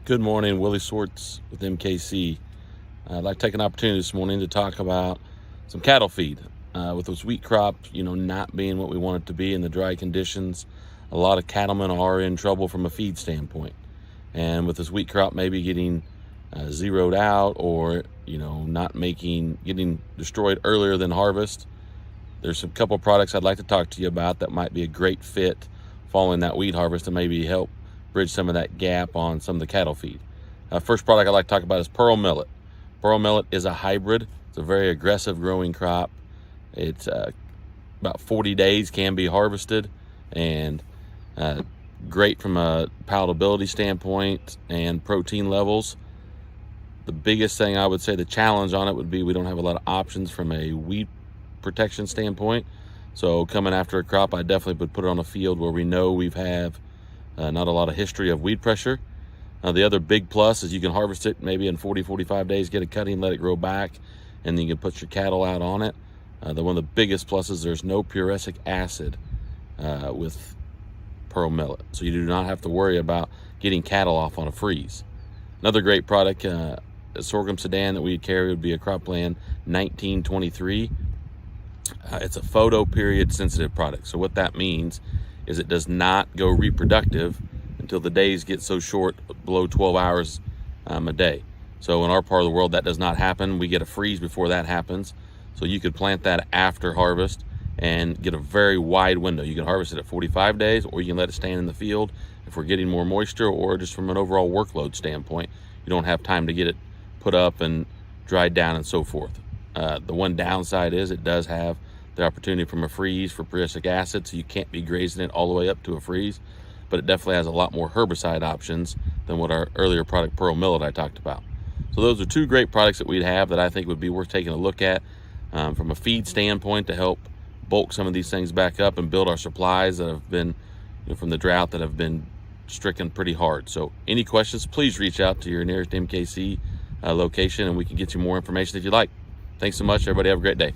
Good morning, Willie Swartz with MKC. I'd like to take an opportunity this morning to talk about some cattle feed. With this wheat crop, not being what we want it to be in the dry conditions, a lot of cattlemen are in trouble from a feed standpoint. And with this wheat crop maybe getting zeroed out or, getting destroyed earlier than harvest, there's a couple products I'd like to talk to you about that might be a great fit following that wheat harvest and maybe help bridge some of that gap on some of the cattle feed. First product I'd like to talk about is pearl millet. Pearl millet is a hybrid. It's a very aggressive growing crop. It's about 40 days can be harvested, and great from a palatability standpoint and protein levels. The biggest thing I would say, the challenge on it would be we don't have a lot of options from a weed protection standpoint. So coming after a crop, I definitely would put it on a field where we know we've not a lot of history of weed pressure. The other big plus is you can harvest it maybe in 40-45 days, get a cutting, let it grow back, and then you can put your cattle out on it. One of the biggest pluses, there's no prussic acid with pearl millet, so you do not have to worry about getting cattle off on a freeze. Another great product, a sorghum sedan that we carry would be a Cropland 1923. It's a photo period sensitive product. So what that means is it does not go reproductive until the days get so short, below 12 hours a day. So in our part of the world, that does not happen. We get a freeze before that happens. So you could plant that after harvest and get a very wide window. You can harvest it at 45 days, or you can let it stand in the field if we're getting more moisture, or just from an overall workload standpoint, you don't have time to get it put up and dried down and so forth. The one downside is it does have the opportunity from a freeze for prussic acid, so you can't be grazing it all the way up to a freeze, but it definitely has a lot more herbicide options than what our earlier product pearl millet I talked about. So those are two great products that we'd have that I think would be worth taking a look at from a feed standpoint to help bulk some of these things back up and build our supplies that have been from the drought that have been stricken pretty hard. So any questions, please reach out to your nearest MKC location and we can get you more information if you like. Thanks so much, everybody. Have a great day.